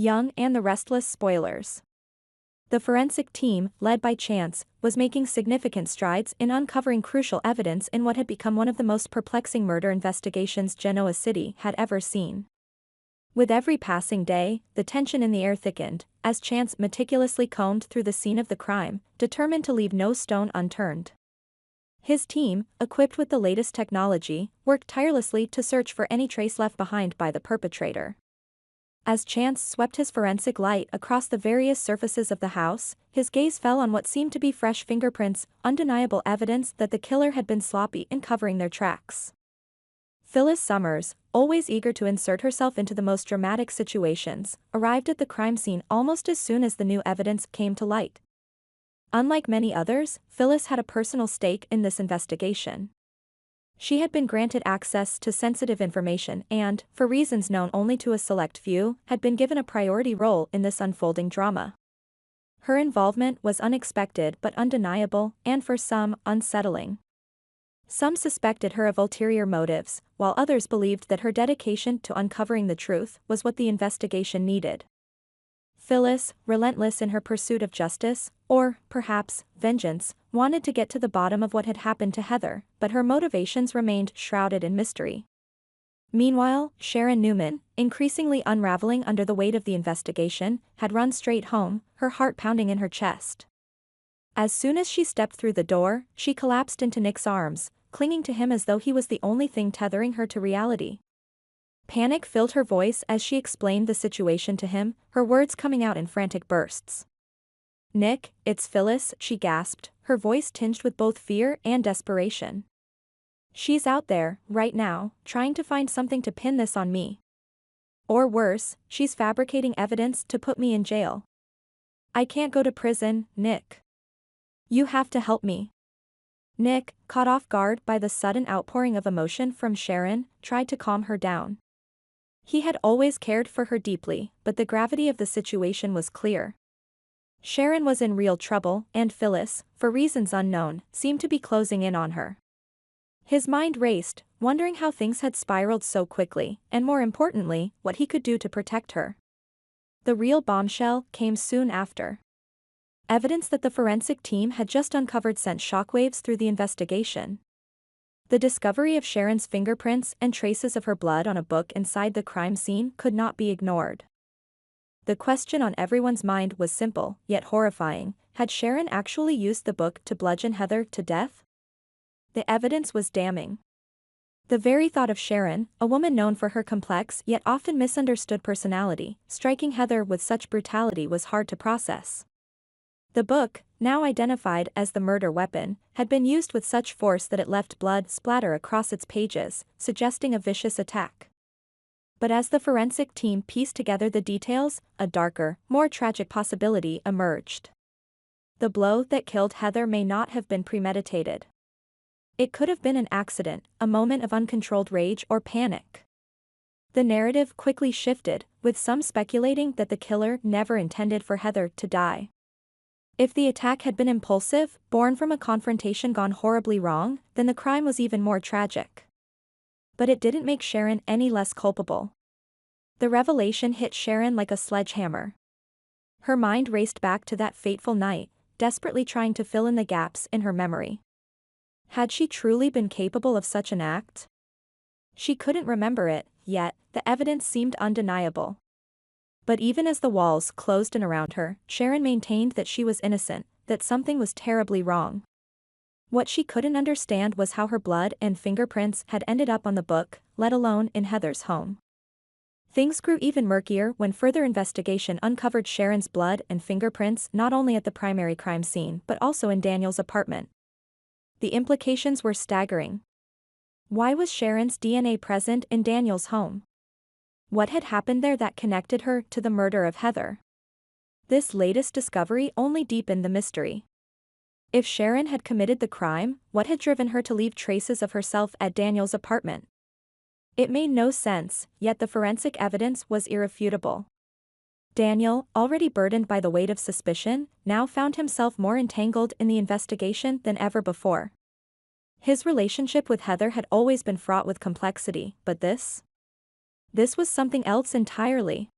Young and the Restless spoilers. The forensic team, led by Chance, was making significant strides in uncovering crucial evidence in what had become one of the most perplexing murder investigations Genoa City had ever seen. With every passing day, the tension in the air thickened, as Chance meticulously combed through the scene of the crime, determined to leave no stone unturned. His team, equipped with the latest technology, worked tirelessly to search for any trace left behind by the perpetrator. As Chance swept his forensic light across the various surfaces of the house, his gaze fell on what seemed to be fresh fingerprints, undeniable evidence that the killer had been sloppy in covering their tracks. Phyllis Summers, always eager to insert herself into the most dramatic situations, arrived at the crime scene almost as soon as the new evidence came to light. Unlike many others, Phyllis had a personal stake in this investigation. She had been granted access to sensitive information and, for reasons known only to a select few, had been given a priority role in this unfolding drama. Her involvement was unexpected but undeniable, and for some, unsettling. Some suspected her of ulterior motives, while others believed that her dedication to uncovering the truth was what the investigation needed. Phyllis, relentless in her pursuit of justice, or, perhaps, vengeance, wanted to get to the bottom of what had happened to Heather, but her motivations remained shrouded in mystery. Meanwhile, Sharon Newman, increasingly unraveling under the weight of the investigation, had run straight home, her heart pounding in her chest. As soon as she stepped through the door, she collapsed into Nick's arms, clinging to him as though he was the only thing tethering her to reality. Panic filled her voice as she explained the situation to him, her words coming out in frantic bursts. "Nick, it's Phyllis," she gasped, her voice tinged with both fear and desperation. "She's out there, right now, trying to find something to pin this on me. Or worse, she's fabricating evidence to put me in jail. I can't go to prison, Nick. You have to help me." Nick, caught off guard by the sudden outpouring of emotion from Sharon, tried to calm her down. He had always cared for her deeply, but the gravity of the situation was clear. Sharon was in real trouble, and Phyllis, for reasons unknown, seemed to be closing in on her. His mind raced, wondering how things had spiraled so quickly, and more importantly, what he could do to protect her. The real bombshell came soon after. Evidence that the forensic team had just uncovered sent shockwaves through the investigation. The discovery of Sharon's fingerprints and traces of her blood on a book inside the crime scene could not be ignored. The question on everyone's mind was simple, yet horrifying: had Sharon actually used the book to bludgeon Heather to death? The evidence was damning. The very thought of Sharon, a woman known for her complex yet often misunderstood personality, striking Heather with such brutality was hard to process. The book, now identified as the murder weapon, had been used with such force that it left blood splatter across its pages, suggesting a vicious attack. But as the forensic team pieced together the details, a darker, more tragic possibility emerged. The blow that killed Heather may not have been premeditated. It could have been an accident, a moment of uncontrolled rage or panic. The narrative quickly shifted, with some speculating that the killer never intended for Heather to die. If the attack had been impulsive, born from a confrontation gone horribly wrong, then the crime was even more tragic. But it didn't make Sharon any less culpable. The revelation hit Sharon like a sledgehammer. Her mind raced back to that fateful night, desperately trying to fill in the gaps in her memory. Had she truly been capable of such an act? She couldn't remember it, yet the evidence seemed undeniable. But even as the walls closed in around her, Sharon maintained that she was innocent, that something was terribly wrong. What she couldn't understand was how her blood and fingerprints had ended up on the book, let alone in Heather's home. Things grew even murkier when further investigation uncovered Sharon's blood and fingerprints not only at the primary crime scene but also in Daniel's apartment. The implications were staggering. Why was Sharon's DNA present in Daniel's home? What had happened there that connected her to the murder of Heather? This latest discovery only deepened the mystery. If Sharon had committed the crime, what had driven her to leave traces of herself at Daniel's apartment? It made no sense, yet the forensic evidence was irrefutable. Daniel, already burdened by the weight of suspicion, now found himself more entangled in the investigation than ever before. His relationship with Heather had always been fraught with complexity, but this was something else entirely.